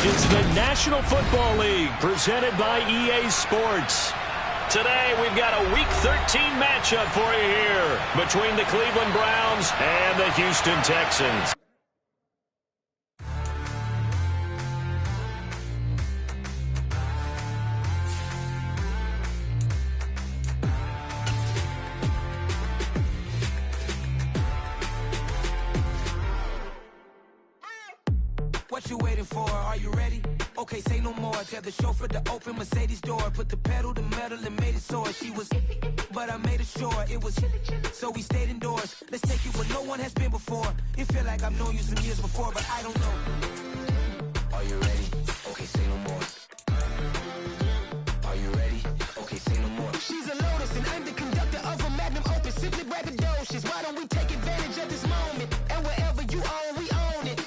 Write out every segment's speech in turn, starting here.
It's the National Football League presented by EA Sports. Today, we've got a Week 13 matchup for you here between the Cleveland Browns and the Houston Texans. What you waiting for? Are you ready? Okay, say no more. Tell the chauffeur to open Mercedes door. Put the pedal to metal and made it soar. She was, but I made it sure it was. So we stayed indoors. Let's take you where no one has been before. It feel like I've known you some years before, but I don't know. Are you ready? Okay, say no more. Are you ready? Okay, say no more. She's a Lotus and I'm the conductor of a Magnum Opus. Simply braggadocious. Why don't we take advantage of this moment? And wherever you own, we own it.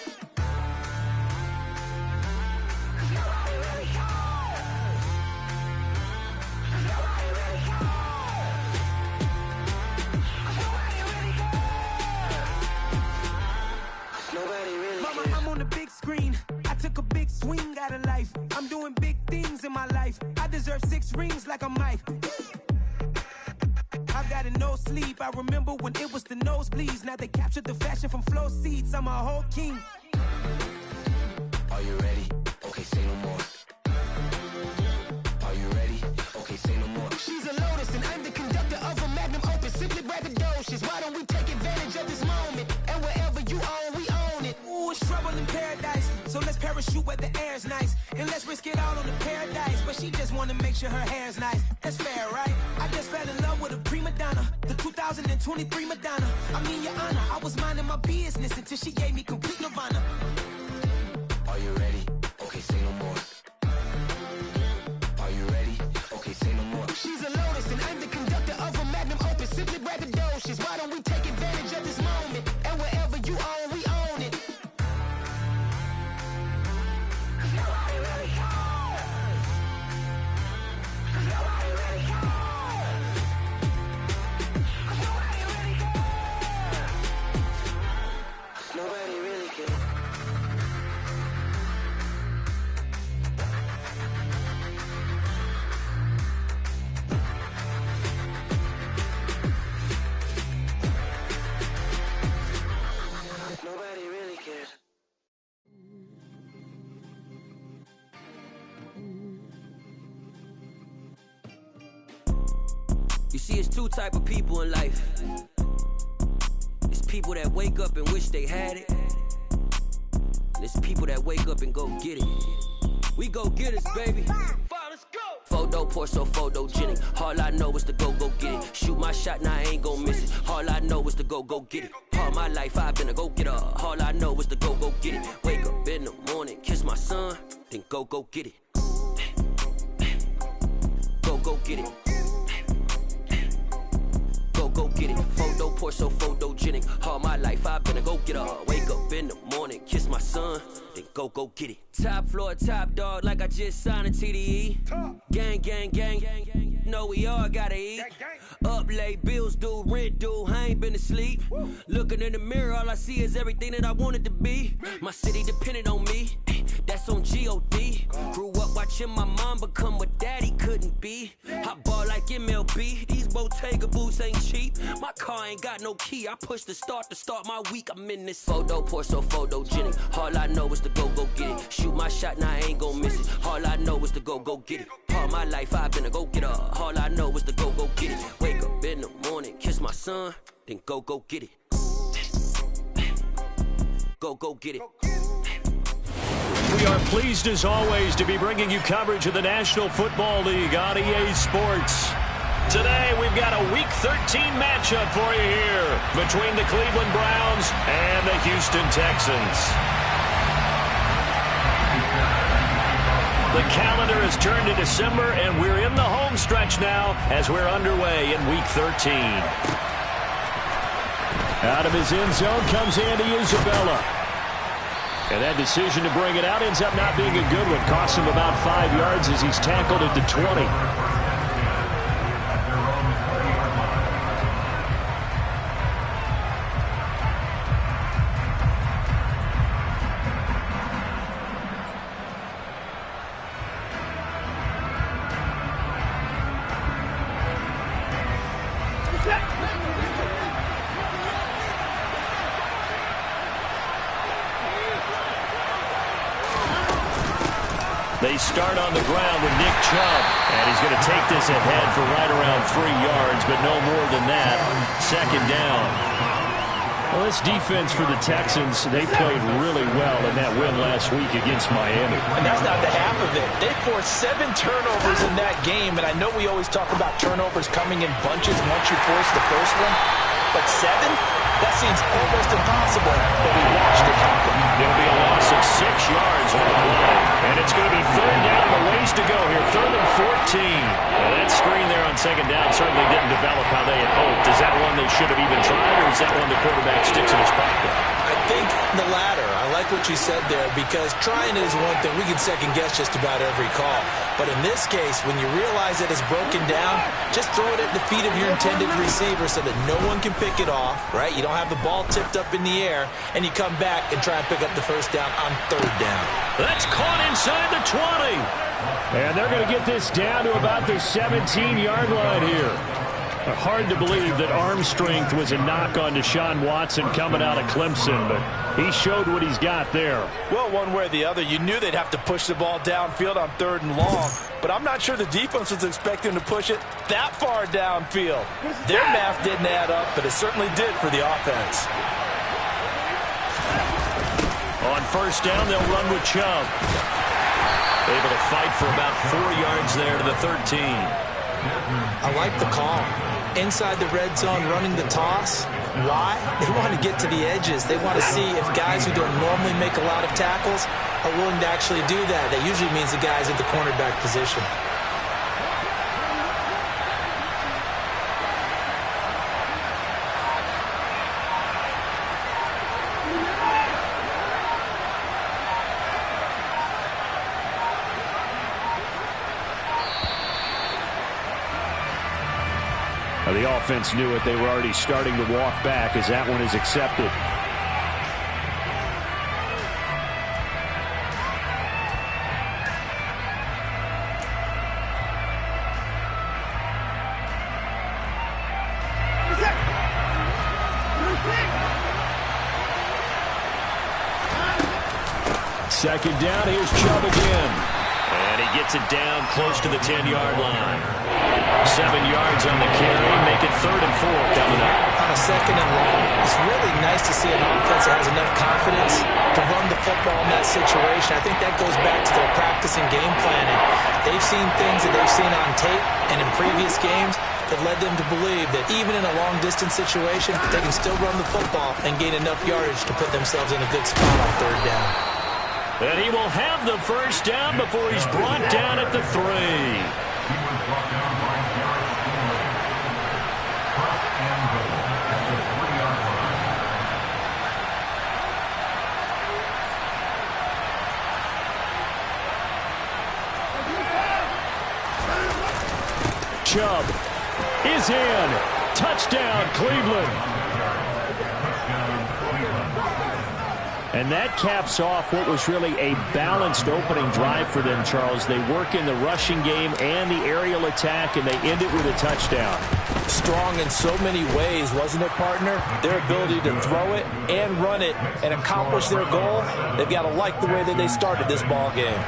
Mama, I'm on the big screen. I took a big swing out of life. I'm doing big things in my life. I deserve 6 rings like I'm Mike. I've got no sleep. I remember when it was the nosebleeds. Now they captured the fashion from flow seats. I'm a whole king. Are you ready? Okay, say no more. Are you ready? Okay, say no more. She's a Lotus and I'm the conductor of a Magnum Opus. Simply braggadocious. Why don't we take advantage of this moment? And wherever you own, we own it. Ooh, it's trouble in paradise. So let's parachute where the air's nice. And let's risk it all on the paradise. But she just wanna make sure her hair's nice. That's fair, right? I just fell in love with a prima donna. The 2023 Madonna. I mean, your honor, I was minding my business until she gave me complete nirvana. Are you ready? Okay, say no more. Are you ready? Okay, say no more. She's a Lotus and I'm the conductor of a Magnum Opus. Simply braggadocious. Why don't we take advantage of this moment? And wherever you own, we own it. Nobody really cares. Nobody really cares. Nobody really cares. Nobody really cares. Nobody really cares. You see, it's 2 type of people in life. It's people that wake up and wish they had it. And it's people that wake up and go get it. We go get it, baby. Let's go. Photo pour so photogenic. All I know is to go get it. Shoot my shot, now I ain't gon' miss it. All I know is to go get it. All my life I've been a go-getter. All I know is to go get it. Wake up in the morning, kiss my son, then go get it. Go get it. Go get it. Photo pour so photogenic. All my life I've been a go-getter. Wake up in the morning, kiss my son, then go get it. Top floor, top dog, like I just signed a TDE. Gang, gang, gang. Know we all gotta eat. Up late, bills due, rent due, I ain't been asleep. Looking in the mirror, all I see is everything that I wanted to be. My city depended on me, that's on G.O.D. Grew up watching my mom become what daddy couldn't be. I ball like MLB, these Bottega boots ain't cheap. My car ain't got no key, I push the start to start my week. I'm in this photo pour so photogenic. All I know is to go get it. Shoot my shot, now I ain't gon' miss it. All I know is to go get it. All my life I've been a go-getter. All I know is to go get it. Wake up in the morning, kiss my son, then go get it. Go get it. We are pleased as always to be bringing you coverage of the National Football League on EA Sports. Today we've got a Week 13 matchup for you here between the Cleveland Browns and the Houston Texans. The calendar has turned to December, and we're in the home stretch now as we're underway in Week 13. Out of his end zone comes Andy Isabella. And that decision to bring it out ends up not being a good one. Costs him about 5 yards as he's tackled at the 20. They start on the ground with Nick Chubb. And he's going to take this ahead for right around 3 yards, but no more than that. Second down. Well, this defense for the Texans, they played really well in that win last week against Miami. And that's not the half of it. They forced 7 turnovers in that game, and I know we always talk about turnovers coming in bunches once you force the first one, but 7? That seems almost impossible, but we watched it happen. It'll be a loss of 6 yards on the play, and it's going to be third down and a ways to go here. Third and 14. Now, that screen there on second down certainly didn't develop how they had hoped. Is that one they should have even tried, or is that one the quarterback sticks in his pocket? I think the latter. I like what you said there, because trying is one thing. We can second guess just about every call. But in this case, when you realize that it's broken down, just throw it at the feet of your intended receiver so that no one can pick it off, right? You don't have the ball tipped up in the air, and you come back and try and pick up the first down on third down. That's caught inside the 20. And they're going to get this down to about the 17-yard line here. Hard to believe that arm strength was a knock on Deshaun Watson coming out of Clemson, but he showed what he's got there. Well, one way or the other, you knew they'd have to push the ball downfield on third and long, but I'm not sure the defense was expecting to push it that far downfield. Their math didn't add up, but it certainly did for the offense. On first down, they'll run with Chubb. Able to fight for about 4 yards there to the 13. I like the call. Inside the red zone, running the toss. Why? They want to get to the edges. They want to see if guys who don't normally make a lot of tackles are willing to actually do that. That usually means the guys at the cornerback position. The offense knew it. They were already starting to walk back as that one is accepted. Second down, here's Chubb again. And he gets it down close to the 10-yard line. 7 yards on the carry, make it 3rd and 4 coming up. On a second and long, it's really nice to see an offense that has enough confidence to run the football in that situation. I think that goes back to their practice and game planning. They've seen things that they've seen on tape and in previous games that led them to believe that even in a long-distance situation, they can still run the football and gain enough yardage to put themselves in a good spot on third down. And he will have the first down before he's brought down at the 3. Chubb is in. Touchdown, Cleveland. And that caps off what was really a balanced opening drive for them, Charles. They work in the rushing game and the aerial attack, and they end it with a touchdown. Strong in so many ways, wasn't it, partner? Their ability to throw it and run it and accomplish their goal, they've got to like the way that they started this ball game.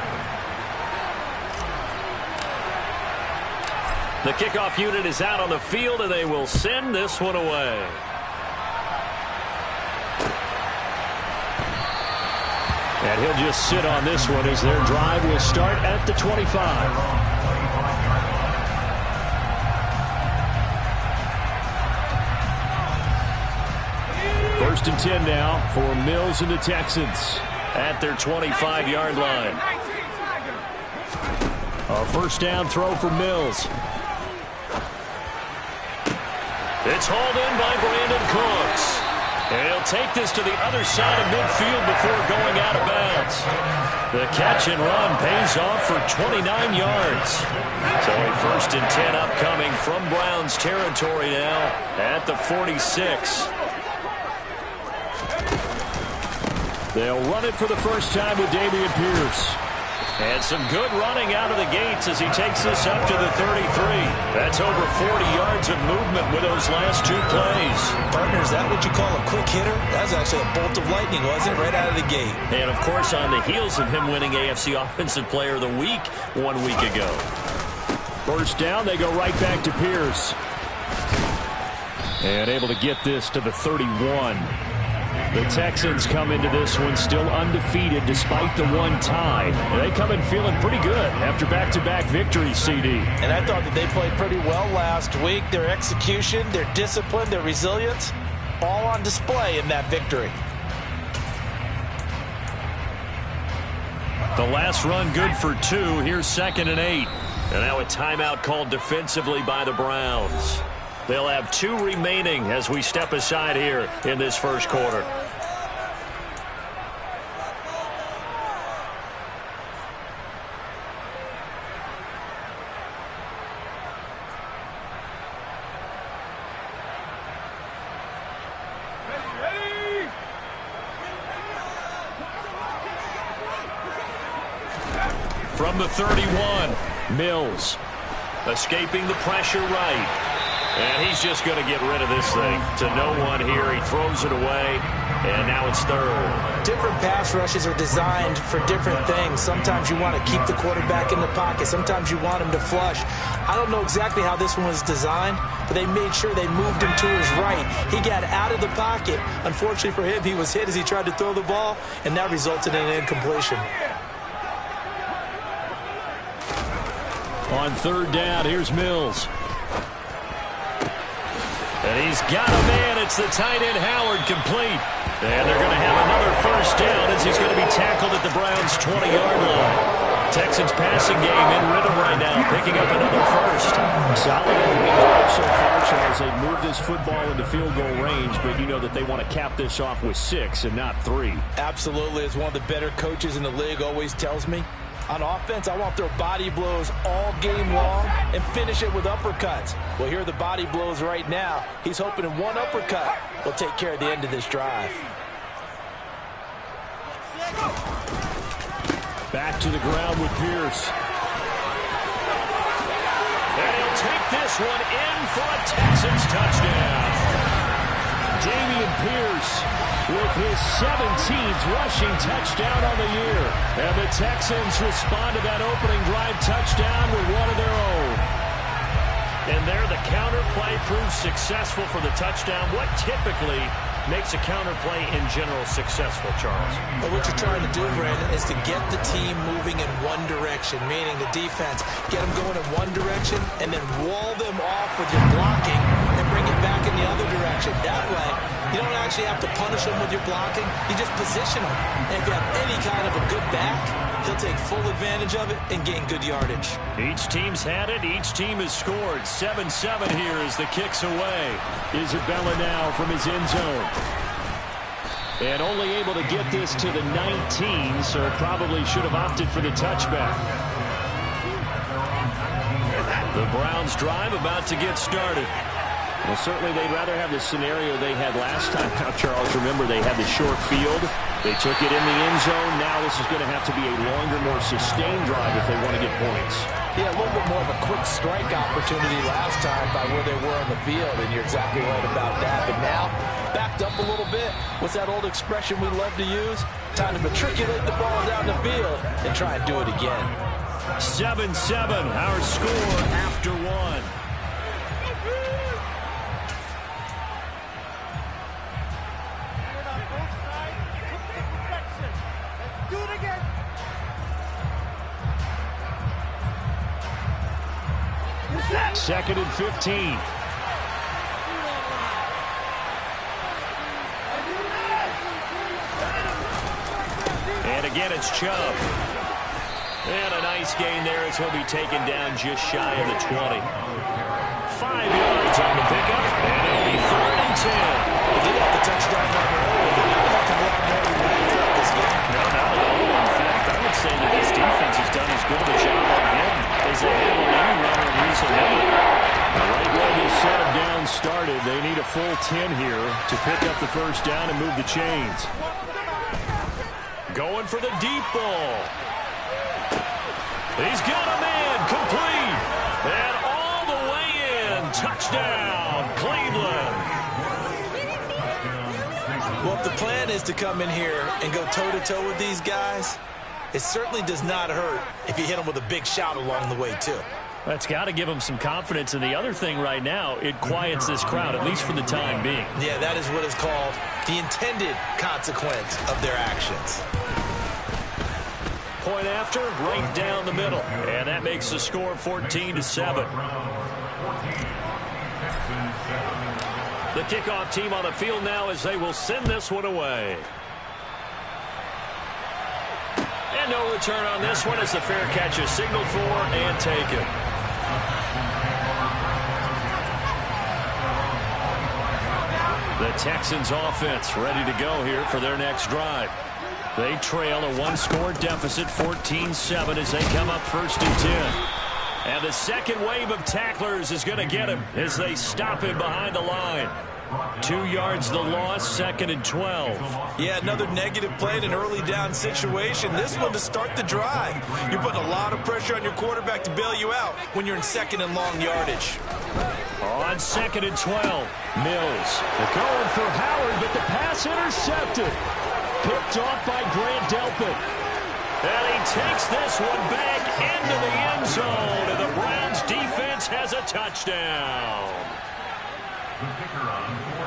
The kickoff unit is out on the field, and they will send this one away. And he'll just sit on this one as their drive will start at the 25. First and 10 now for Mills and the Texans at their 25-yard line. A first down throw for Mills. It's hauled in by Brandon Cooks. And he'll take this to the other side of midfield before going out of bounds. The catch and run pays off for 29 yards. So a first and 10 upcoming from Browns territory now at the 46. They'll run it for the first time with Dameon Pierce. And some good running out of the gates as he takes this up to the 33. That's over 40 yards of movement with those last 2 plays. Partner, is that what you call a quick hitter? That was actually a bolt of lightning, wasn't it? Right out of the gate. And, of course, on the heels of him winning AFC Offensive Player of the Week 1 week ago. First down, they go right back to Pierce. And able to get this to the 31. The Texans come into this one still undefeated despite the 1 tie. They come in feeling pretty good after back-to-back victories, CD. And I thought that they played pretty well last week. Their execution, their discipline, their resilience, all on display in that victory. The last run good for 2. Here's 2nd and 8. And now a timeout called defensively by the Browns. They'll have 2 remaining as we step aside here in this first quarter. From the 31, Mills escaping the pressure right. And he's just going to get rid of this thing to no one here. He throws it away, and now it's 3rd. Different pass rushes are designed for different things. Sometimes you want to keep the quarterback in the pocket. Sometimes you want him to flush. I don't know exactly how this one was designed, but they made sure they moved him to his right. He got out of the pocket. Unfortunately for him, he was hit as he tried to throw the ball, and that resulted in an incompletion. On 3rd down, here's Mills. And he's got a man. It's the tight end, Howard, complete. And they're going to have another first down as he's going to be tackled at the Browns' 20-yard line. Texans passing game in rhythm right now, picking up another first. Solid opening drive so far, Charles. They moved this football into field goal range, but you know that they want to cap this off with 6 and not 3. Absolutely. As one of the better coaches in the league always tells me, on offense, I want to throw body blows all game long and finish it with uppercuts. Well, here are the body blows right now. He's hoping in one uppercut will take care of the end of this drive. Back to the ground with Pierce. And he'll take this one in for a Texans touchdown. Dameon Pierce with his 17th rushing touchdown on the year. And the Texans respond to that opening drive touchdown with one of their own. And there the counter play proves successful for the touchdown. What typically makes a counter play in general successful, Charles? Well, what you're trying to do, Brandon, is to get the team moving in one direction, meaning the defense, get them going in one direction and then wall them off with your blocking and bring it back in the other direction. That way, you don't actually have to punish them with your blocking. You just position them. And if you have any kind of a good back, he'll take full advantage of it and gain good yardage. Each team's had it. Each team has scored. 7-7 here as the kick's away. Isabella now from his end zone. And only able to get this to the 19, so probably should have opted for the touchback. The Browns drive about to get started. Well, certainly they'd rather have the scenario they had last time. Now, Charles, remember they had the short field. They took it in the end zone. Now this is going to have to be a longer, more sustained drive if they want to get points. Yeah, a little bit more of a quick strike opportunity last time by where they were on the field, and you're exactly right about that. But now, backed up a little bit. What's that old expression we love to use? Time to matriculate the ball down the field and try and do it again. 7-7, our score after 1. Second and 15. And again, it's Chubb. And a nice gain there as he'll be taken down just shy of the 20. 5 yards on the pickup, and it'll be 3rd and 10. They did have the touchdown number early, but not a lot more than that throughout this game. No, not at all. In fact, I would say that this defense has done as good of a job on him as they have on any runner in recent memory. Right where this set down started, they need a full 10 here to pick up the first down and move the chains. Going for the deep ball. He's got him in, complete, and all the way in. Touchdown, Cleveland. Well, if the plan is to come in here and go toe-to-toe with these guys, it certainly does not hurt if you hit them with a big shout along the way, too. That's got to give them some confidence. And the other thing right now, it quiets this crowd, at least for the time being. Yeah, that is what is called the intended consequence of their actions. Point after, right down the middle. And that makes the score 14-7. The kickoff team on the field now as they will send this one away. And no return on this one as the fair catch is signaled for and taken. The Texans offense ready to go here for their next drive. They trail a one-score deficit, 14-7, as they come up 1st and 10. And the second wave of tacklers is going to get him as they stop him behind the line. 2 yards the loss, 2nd and 12. Yeah, another negative play in an early down situation. This one to start the drive. You're putting a lot of pressure on your quarterback to bail you out when you're in 2nd and long yardage. On 2nd and 12, Mills. They're going for Howard, but the pass intercepted. Picked off by Grant Delpit. And he takes this one back into the end zone, and the Browns defense has a touchdown.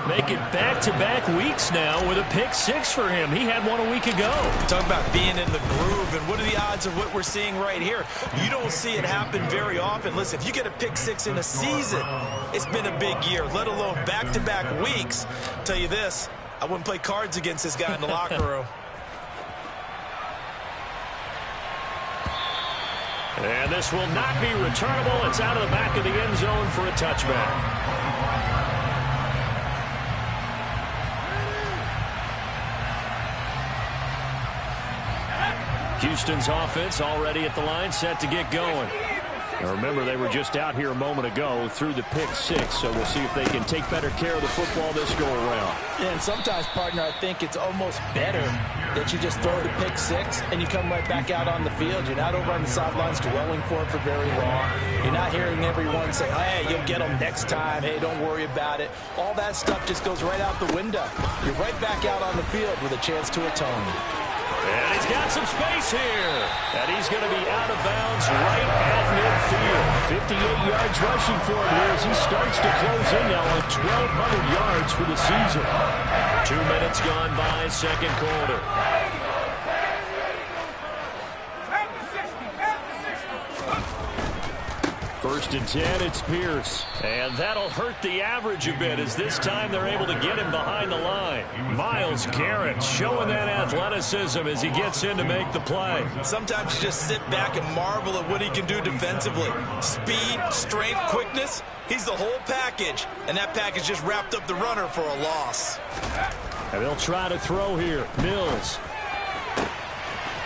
Make it back-to-back weeks now with a pick 6 for him. He had one a week ago. Talk about being in the groove, and what are the odds of what we're seeing right here? You don't see it happen very often. Listen, if you get a pick 6 in a season, it's been a big year, let alone back-to-back weeks. I'll tell you this, I wouldn't play cards against this guy in the locker room. And this will not be returnable. It's out of the back of the end zone for a touchback. Houston's offense already at the line, set to get going. Now remember, they were just out here a moment ago through the pick 6, so we'll see if they can take better care of the football this go-around. Yeah, and sometimes, partner, I think it's almost better that you just throw the pick 6 and you come right back out on the field. You're not over on the sidelines dwelling for it for very long. You're not hearing everyone say, hey, you'll get them next time. Hey, don't worry about it. All that stuff just goes right out the window. You're right back out on the field with a chance to atone. And he's got some space here. And he's going to be out of bounds right at midfield. 58 yards rushing for him here as he starts to close in now on 1,200 yards for the season. 2 minutes gone by, second quarter. First and 10, it's Pierce. And that'll hurt the average a bit as this time they're able to get him behind the line. Myles Garrett showing that athleticism as he gets in to make the play. Sometimes you just sit back and marvel at what he can do defensively. Speed, strength, quickness, he's the whole package. And that package just wrapped up the runner for a loss. And they'll try to throw here. Mills.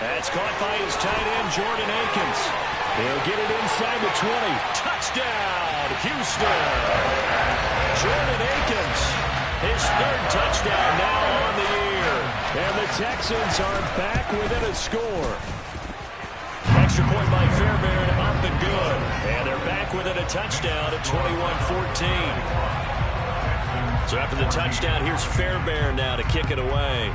That's caught by his tight end, Jordan Akins. He'll get it inside the 20. Touchdown, Houston. Jordan Akins, his 3rd touchdown now on the year. And the Texans are back within a score. Extra point by Fairbairn, up and good. And they're back within a touchdown at 21-14. So after the touchdown, here's Fairbairn now to kick it away.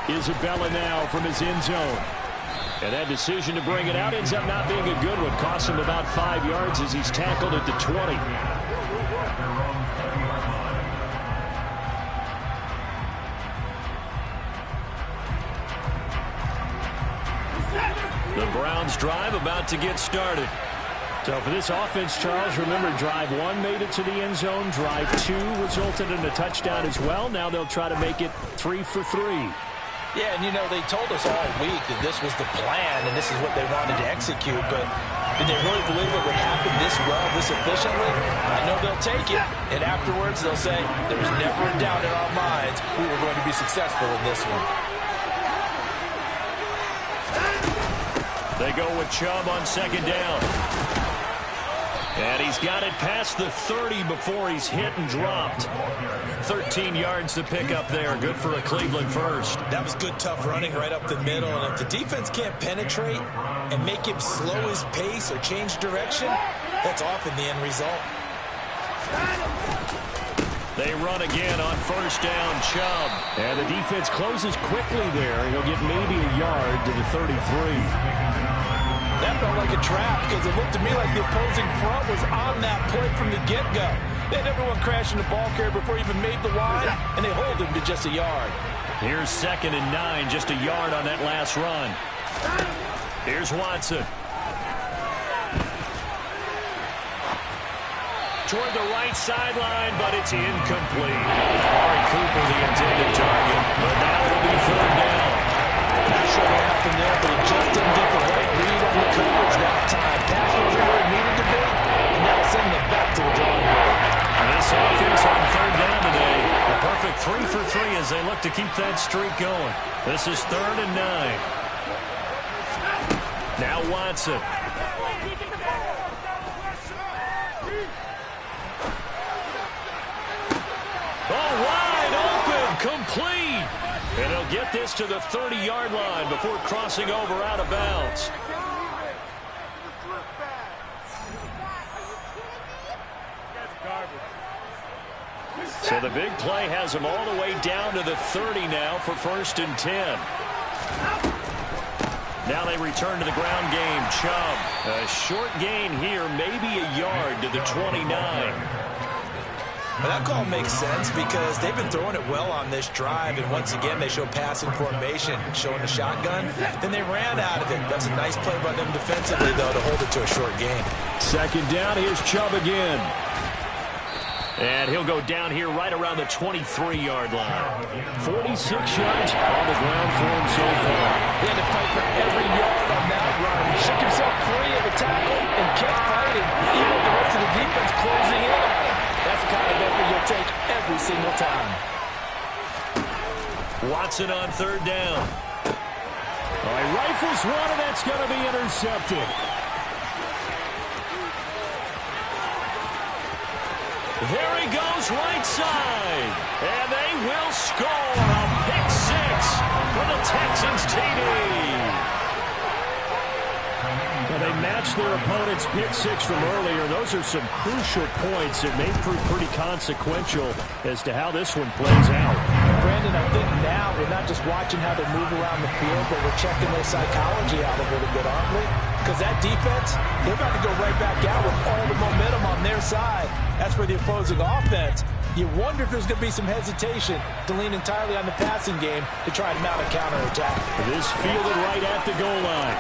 Isabella now from his end zone. And that decision to bring it out ends up not being a good one. Costs him about 5 yards as he's tackled at the 20. The Browns drive about to get started. So for this offense, Charles, remember drive 1 made it to the end zone. Drive 2 resulted in a touchdown as well. Now they'll try to make it 3 for 3. Yeah, and you know, they told us all week that this was the plan and this is what they wanted to execute, but did they really believe it would happen this well, this efficiently? I know they'll take it, and afterwards they'll say, there was never a doubt in our minds we were going to be successful in this one. They go with Chubb on 2nd down. And he's got it past the 30 before he's hit and dropped. 13 yards to pick up there. Good for a Cleveland first. That was good, tough running right up the middle. And if the defense can't penetrate and make him slow his pace or change direction, that's often the end result. They run again on first down, Chubb. And the defense closes quickly there. He'll get maybe a yard to the 33. That felt like a trap because it looked to me like the opposing front was on that play from the get-go. They had everyone crashing the ball carrier before he even made the line, and they hold him to just a yard. Here's 2nd and 9, just a yard on that last run. Here's Watson. Toward the right sideline, but it's incomplete. Amari Cooper, the intended target, but now it'll be 3rd down. Not sure what happened there, but he just didn't get the right read on the coverage that time. Pass wasn't where it needed to be, and now sending it back to the drawing board. And this offense on 3rd down today, a perfect 3 for 3 as they look to keep that streak going. This is 3rd and 9. Now Watson. Oh, wide open, complete. And he'll get this to the 30-yard line before crossing over out of bounds. So the big play has him all the way down to the 30 now for 1st and 10. Now they return to the ground game. Chubb, a short gain here, maybe a yard to the 29. Well, that call makes sense because they've been throwing it well on this drive, and once again they show passing formation, showing the shotgun. Then they ran out of it. That's a nice play by them defensively, though, to hold it to a short gain. 2nd down, here's Chubb again. And he'll go down here right around the 23-yard line. 46 yards on the ground for him so far. He had to fight for every yard on that run. He shook himself free of the tackle and kept fighting, even with the rest of the defense closing in on him. That's the kind of effort you'll take every single time. Watson on 3rd down. All right, rifles one, and that's going to be intercepted. There he goes, right side. And they will score a pick 6 for the Texans TD. Well, they matched their opponent's pick 6 from earlier. Those are some crucial points that may prove pretty consequential as to how this one plays out. Brandon, I think now we're not just watching how they move around the field, but we're checking their psychology out a little bit, aren't we? Because that defense, they're about to go right back out with all the momentum on their side. That's for the opposing offense. You wonder if there's going to be some hesitation to lean entirely on the passing game to try to mount a counterattack. This fielded right at the goal line.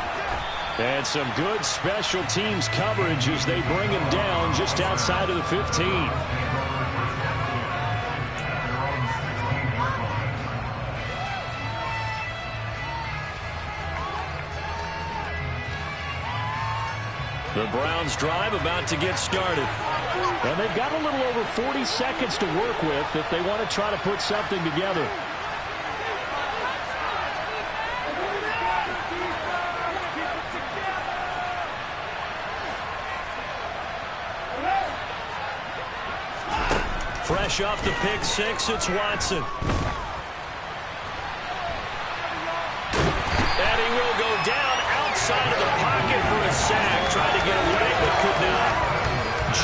And some good special teams coverage as they bring him down just outside of the 15. The Browns drive about to get started. And they've got a little over 40 seconds to work with if they want to try to put something together. Fresh off the pick 6, it's Watson. And he will go down outside of the pocket for a sack. Tried to get away, but could not.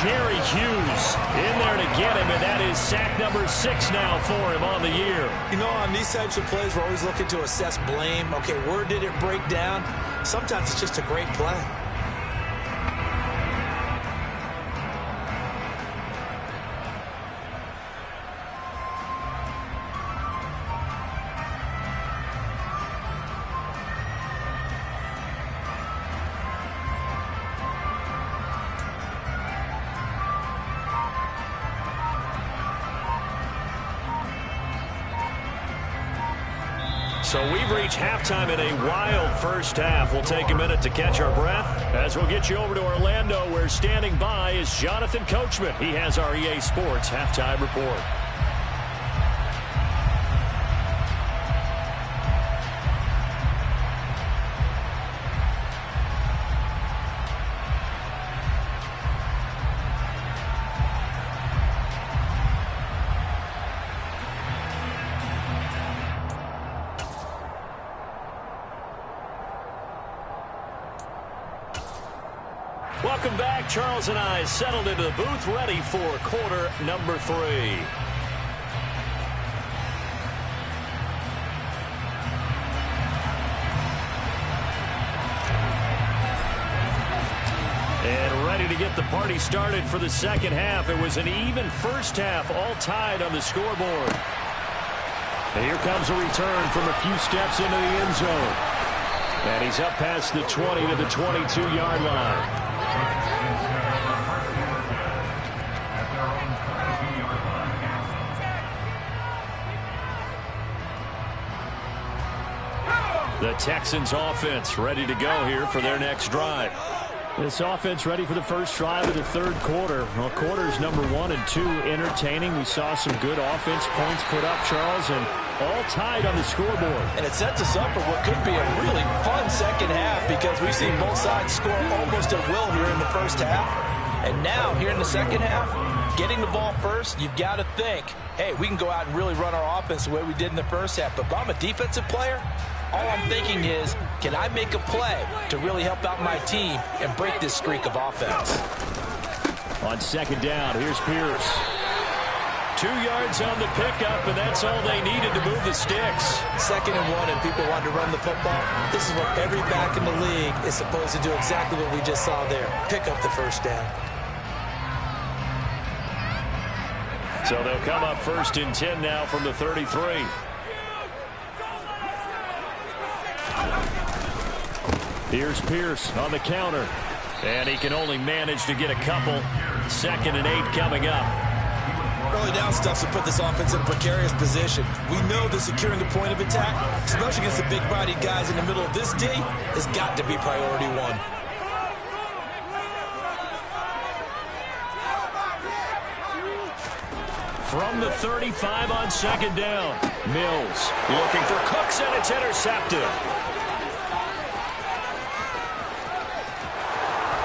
Jerry Hughes in there to get him, and that is sack number 6 now for him on the year. You know, on these types of plays, we're always looking to assess blame. Okay, where did it break down? Sometimes it's just a great play. So we've reached halftime in a wild first half. We'll take a minute to catch our breath as we'll get you over to Orlando, where standing by is Jonathan Coachman. He has our EA Sports halftime report. Welcome back. Charles and I settled into the booth, ready for quarter number 3. And ready to get the party started for the second half. It was an even first half, all tied on the scoreboard. And here comes a return from a few steps into the end zone. And he's up past the 20 to the 22-yard line. The Texans offense ready to go here for their next drive. This offense ready for the first drive of the third quarter. Well, quarters number 1 and 2 entertaining. We saw some good offense points put up, Charles, and all tied on the scoreboard. And it sets us up for what could be a really fun second half because we've seen both sides score almost at will here in the first half. And now, here in the second half, getting the ball first, you've got to think, hey, we can go out and really run our offense the way we did in the first half. But if I'm a defensive player, all I'm thinking is, can I make a play to really help out my team and break this streak of offense? On second down, here's Pierce. 2 yards on the pickup, and that's all they needed to move the sticks. 2nd and 1, and people want to run the football. This is what every back in the league is supposed to do, exactly what we just saw there. Pick up the first down. So they'll come up 1st and 10 now from the 33. Here's Pierce on the counter. And he can only manage to get a couple. 2nd and 8 coming up. Early down stuff to put this offense in a precarious position. We know that securing the point of attack, especially against the big-bodied guys in the middle of this D, has got to be priority 1. From the 35 on 2nd down. Mills looking for Cooks, and it's intercepted.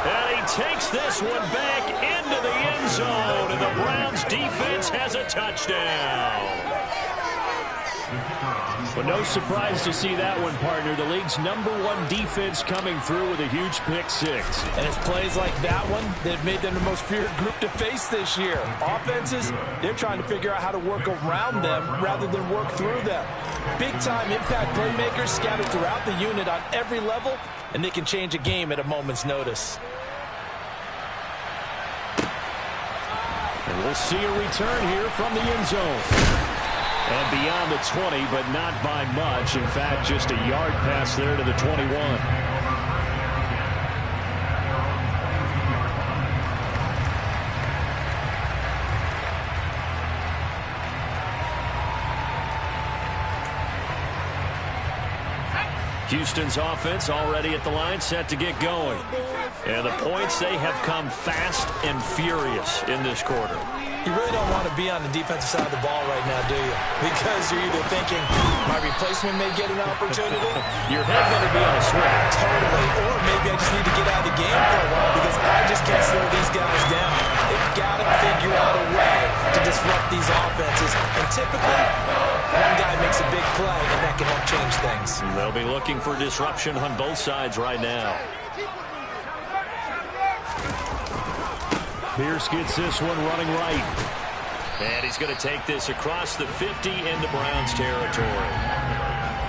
And he takes this one back into the end zone, and the Browns defense has a touchdown. Well, no surprise to see that one, partner. The league's #1 defense coming through with a huge pick-6. And it's plays like that one that have made them the most feared group to face this year. Offenses, they're trying to figure out how to work around them rather than work through them. Big-time impact playmakers scattered throughout the unit on every level, and they can change a game at a moment's notice. And we'll see a return here from the end zone. And beyond the 20, but not by much. In fact, just a yard pass there to the 21. Houston's offense already at the line, set to get going. And the points, they have come fast and furious in this quarter. You really don't want to be on the defensive side of the ball right now, do you? Because you're either thinking, my replacement may get an opportunity. Your head better be on a swivel. Totally. Or maybe I just need to get out of the game for a while because I just can't slow these guys down. They've got to figure out a way to disrupt these offenses. And typically, one guy makes a big play, and that can help change things. They'll be looking for disruption on both sides right now. Pierce gets this one running right. And he's going to take this across the 50 into Browns territory.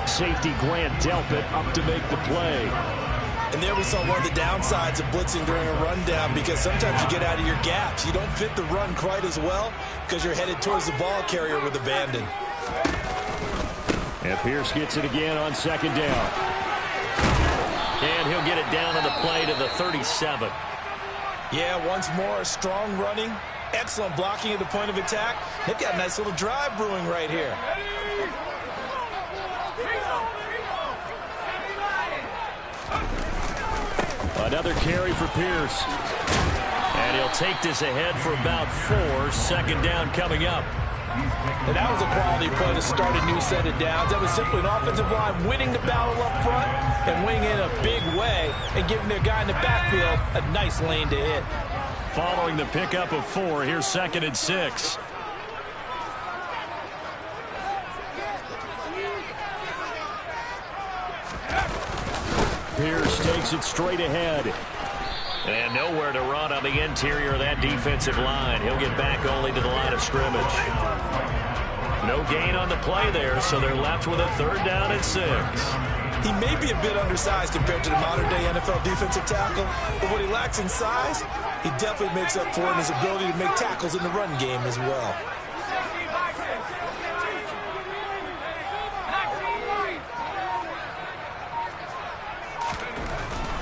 Safety Grant Delpit up to make the play. And there we saw one of the downsides of blitzing during a rundown because sometimes you get out of your gaps. You don't fit the run quite as well because you're headed towards the ball carrier with abandon. And Pierce gets it again on 2nd down. And he'll get it down on the play to the 37. Yeah, once more, strong running, excellent blocking at the point of attack. They've got a nice little drive brewing right here. Another carry for Pierce. And he'll take this ahead for about 4. 2nd down coming up. And that was a quality play to start a new set of downs. That was simply an offensive line winning the battle up front and winning in a big way and giving their guy in the backfield a nice lane to hit. Following the pickup of 4, here's 2nd and 6. Pierce takes it straight ahead. And nowhere to run on the interior of that defensive line. He'll get back only to the line of scrimmage. No gain on the play there, so they're left with a 3rd down and 6. He may be a bit undersized compared to the modern-day NFL defensive tackle, but what he lacks in size, he definitely makes up for in his ability to make tackles in the run game as well.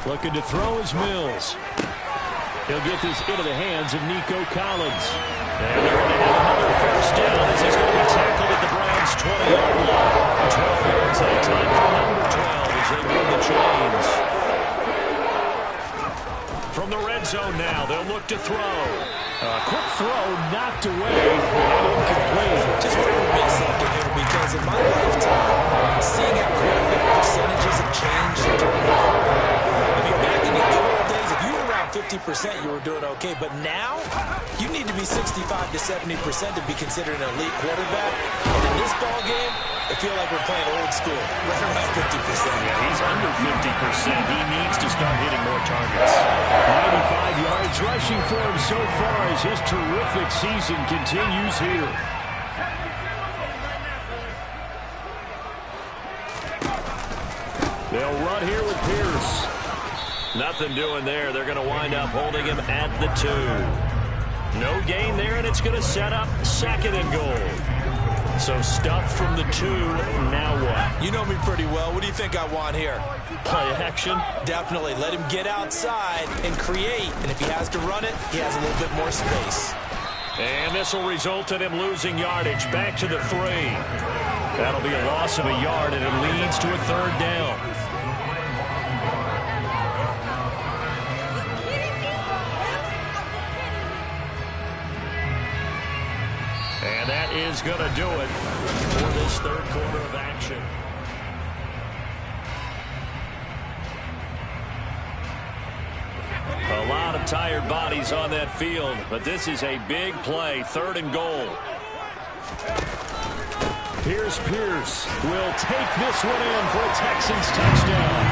Looking to throw is Mills. He'll get this into the hands of Nico Collins. And they're going to have another 1st down as he's going to be tackled at the Browns' 20-yard line. 12 yards that time for number 12 as they move the chains. From the red zone now, they'll look to throw. A quick throw knocked away and incomplete. Just want to make something here because in my lifetime, seeing how quarterback percentages have changed during the I mean, back in the good old days, if you were around 50%, you were doing okay. But now, you need to be 65 to 70% to be considered an elite quarterback. And in this ball game, I feel like we're playing old school, right around 50%. Yeah, he's under 50%. He needs to start hitting more targets. 95 yards rushing for him so far as his terrific season continues here. They'll run here with Pierce. Nothing doing there. They're going to wind up holding him at the 2. No gain there, and it's going to set up 2nd and goal. So stuffed from the 2. Now what? You know me pretty well. What do you think I want here? Play action? Definitely. Let him get outside and create. And if he has to run it, he has a little bit more space. And this will result in him losing yardage. Back to the 3. That'll be a loss of a yard, and it leads to a 3rd down. And that is going to do it for this 3rd quarter of action. A lot of tired bodies on that field, but this is a big play, 3rd and goal. Here's Pierce. Will take this one in for a Texans touchdown.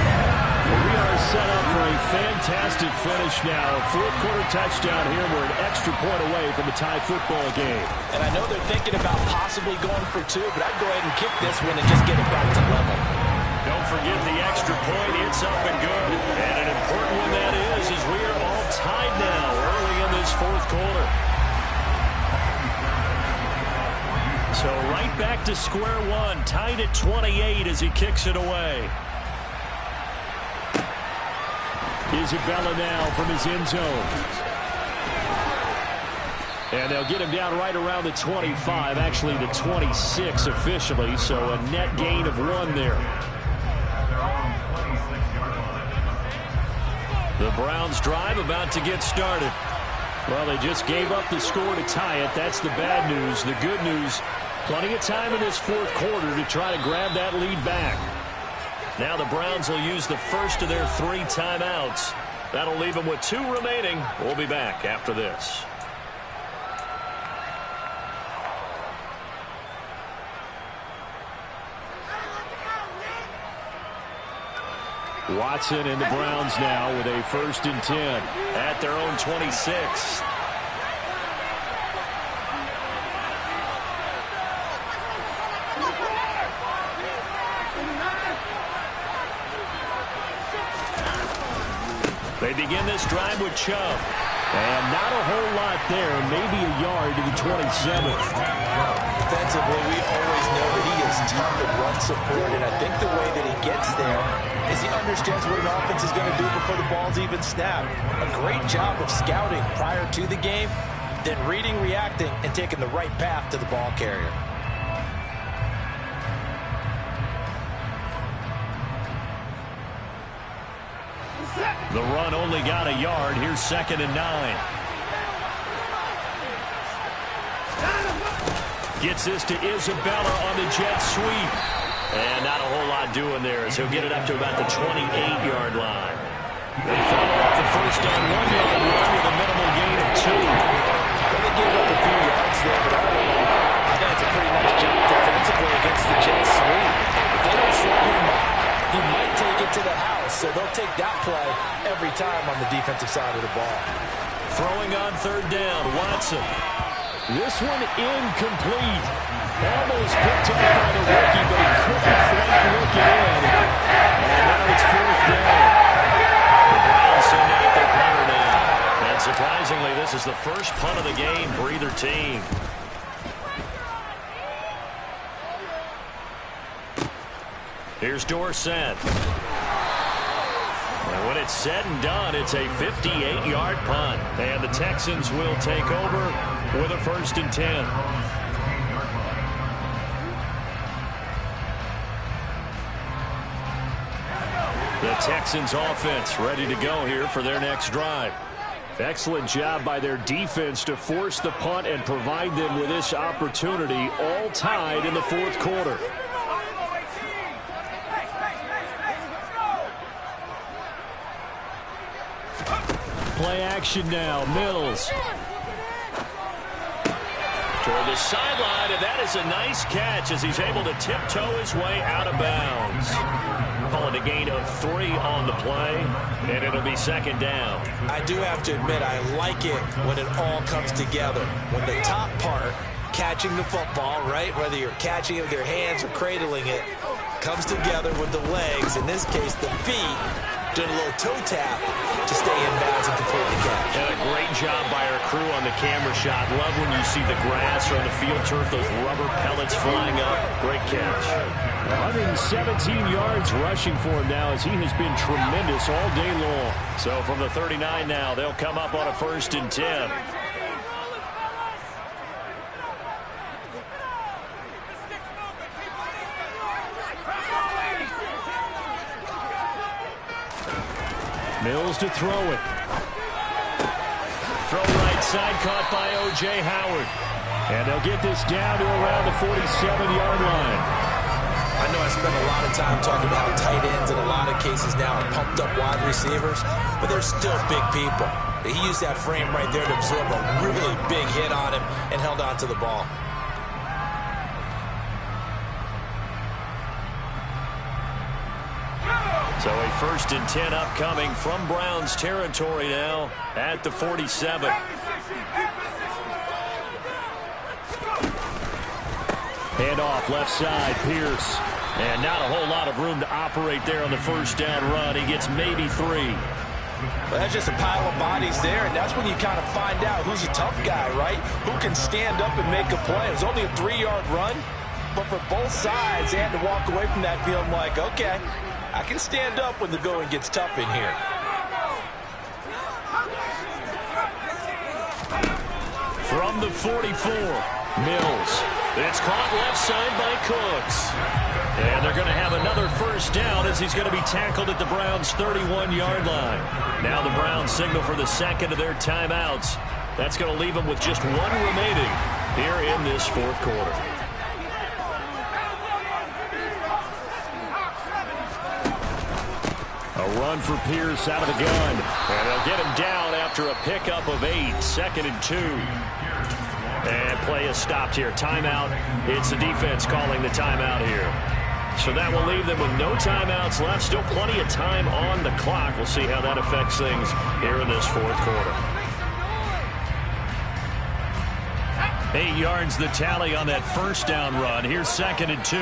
We are set up for a fantastic finish now. 4th quarter touchdown here. We're an extra point away from a tie football game. And I know they're thinking about possibly going for 2, but I'd go ahead and kick this one and just get it back to level. Don't forget the extra point. It's up and good. And an important one that is as we are all tied now early in this 4th quarter. So right back to square one, tied at 28 as he kicks it away. Isabella now from his end zone. And they'll get him down right around the 25, actually the 26 officially, so a net gain of 1 there. The Browns drive about to get started. Well, they just gave up the score to tie it. That's the bad news. The good news, plenty of time in this 4th quarter to try to grab that lead back. Now the Browns will use the first of their 3 timeouts. That'll leave them with 2 remaining. We'll be back after this. Watson and the Browns now with a 1st and 10 at their own 26. They begin this drive with Chubb. And not a whole lot there, maybe a yard to the 27. Defensively, we always know that he is tough in run support, and I think the way that he gets there is he understands what an offense is going to do before the ball's even snapped. A great job of scouting prior to the game, then reading, reacting, and taking the right path to the ball carrier. The run only got a yard. Here's 2nd and 9. Gets this to Isabella on the jet sweep. And not a whole lot doing there as he'll get it up to about the 28-yard line. They follow up the first on 1-yard run with a minimal gain of 2. Well, they gave up a few yards there, but that's a pretty nice job defensively against the jet sweep. If they don't slow him up, he might take it to the house. so they'll take that play every time on the defensive side of the ball. Throwing on third down, Watson. This one incomplete. Almost picked up by the rookie, but he couldn't quite look it in. And now it's fourth down. The Browns send out their punter now. And surprisingly, this is the first punt of the game for either team. Here's Dorsett. And when it's said and done, it's a 58-yard punt. And the Texans will take over with a 1st and 10. The Texans offense ready to go here for their next drive. Excellent job by their defense to force the punt and provide them with this opportunity, all tied in the fourth quarter. Play action now. Mills. Toward the sideline, and that is a nice catch as he's able to tiptoe his way out of bounds. Calling a gain of 3 on the play, and it'll be 2nd down. I do have to admit, I like it when it all comes together. When the top part, catching the football, right, whether you're catching it with your hands or cradling it, comes together with the legs, in this case the feet, doing a little toe tap to stay in bounds and complete the catch. And a great job by our crew on the camera shot. Love when you see the grass or on the field turf, those rubber pellets flying up. Great catch. 117 yards rushing for him now as he has been tremendous all day long. So from the 39 now, they'll come up on a 1st and 10. Mills to throw it. Throw right side, caught by O.J. Howard. And they'll get this down to around the 47-yard line. I know I spent a lot of time talking about how tight ends in a lot of cases now are pumped up wide receivers, but they're still big people. He used that frame right there to absorb a really big hit on him and held on to the ball. So a 1st and 10 upcoming from Browns territory now at the 47. Hand off left side, Pierce. And not a whole lot of room to operate there on the 1st down run. He gets maybe 3. Well, that's just a pile of bodies there, and that's when you kind of find out who's a tough guy, right? Who can stand up and make a play. It was only a 3-yard run, but for both sides, they had to walk away from that feeling like, okay, I can stand up when the going gets tough in here. From the 44, Mills. It's caught left side by Cooks. And they're going to have another 1st down as he's going to be tackled at the Browns' 31-yard line. Now the Browns signal for the 2nd of their timeouts. That's going to leave them with just 1 remaining here in this 4th quarter. A run for Pierce out of the gun. And they'll get him down after a pickup of 8. 2nd and 2. And play is stopped here. Timeout. It's the defense calling the timeout here. So that will leave them with no timeouts left. Still plenty of time on the clock. We'll see how that affects things here in this 4th quarter. 8 yards the tally on that 1st down run. Here's 2nd and 2.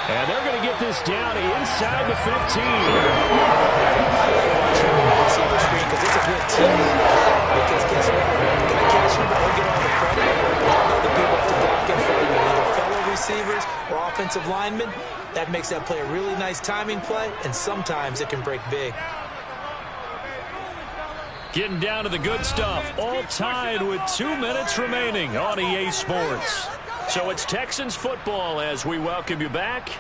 And they're going to get this down inside the 15. Receiver screen because it's a good team. Because guess what? You're going to catch him, but he'll get all the credit. Other people have to block in front of him, either fellow receivers or offensive linemen. That makes that play a really nice timing play, and sometimes it can break big. Getting down to the good stuff. All tied with 2 minutes remaining on EA Sports. So it's Texans football as we welcome you back.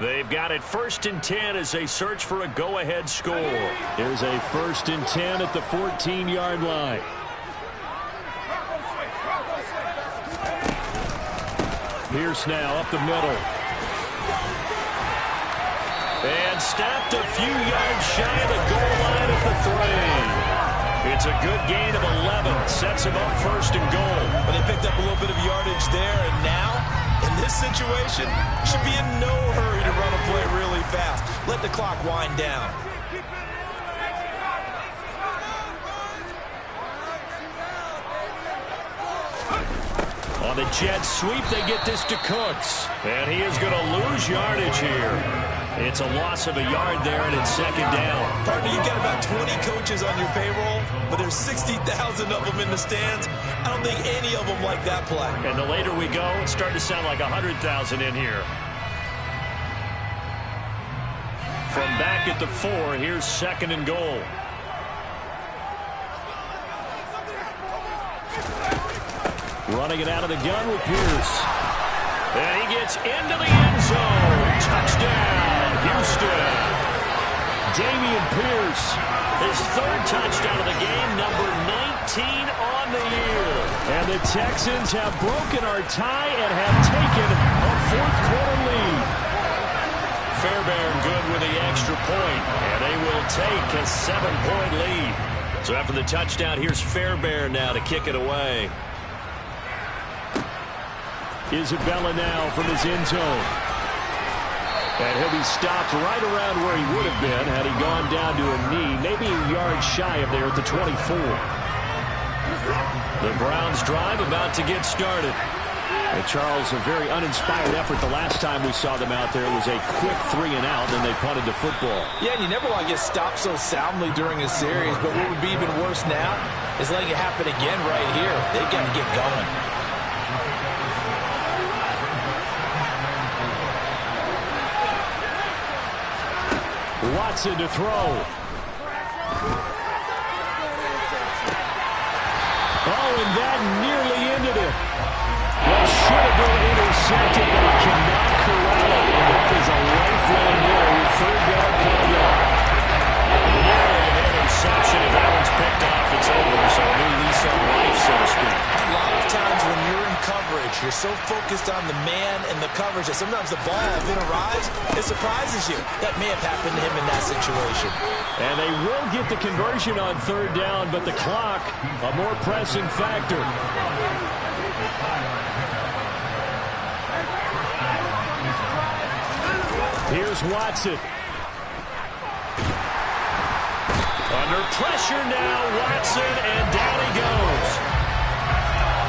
They've got it 1st and 10 as they search for a go-ahead score. Here's a 1st and 10 at the 14-yard line. Pierce now up the middle. And stopped a few yards shy of the goal line at the 3. It's a good gain of 11. Sets him up first and goal. But they picked up a little bit of yardage there, and now, in this situation, should be in no hurry to run a play really fast. Let the clock wind down. On the jet sweep, they get this to Cooks. And he is going to lose yardage here. It's a loss of a yard there, and it's second down. Partner, you've got about 20 coaches on your payroll, but there's 60,000 of them in the stands. I don't think any of them like that play. And the later we go, it's starting to sound like 100,000 in here. From back at the 4, here's second and goal. Running it out of the gun with Pierce. And he gets into the end zone. Touchdown, Houston. Dameon Pierce, his third touchdown of the game, number 19 on the year. And the Texans have broken our tie and have taken a fourth-quarter lead. Fairbairn good with the extra point, and they will take a 7-point lead. So after the touchdown, here's Fairbairn now to kick it away. Isabella now from his end zone. And he'll be stopped right around where he would have been had he gone down to a knee, maybe a yard shy of there at the 24. The Browns drive about to get started. And Charles, a very uninspired effort the last time we saw them out there. It was a quick 3 and out, then they punted the football. Yeah, and you never want to get stopped so soundly during a series, but what would be even worse now is letting it happen again right here. They've got to get going. Watson to throw. Oh, and that nearly ended it. That should have been intercepted, but he cannot corral it. And that is a lifeline there with third down coming up. Nearly an interception. If that one's picked off, it's over. So a new lease on life, so to speak. A lot of times when you're in coverage, you're so focused on the man and the coverage that sometimes the ball, if it arrives, it surprises you. That may have happened to him in that situation. And they will get the conversion on third down, but the clock, a more pressing factor. Here's Watson. Under pressure now, Watson, and down he goes.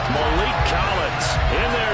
Malik Collins in there.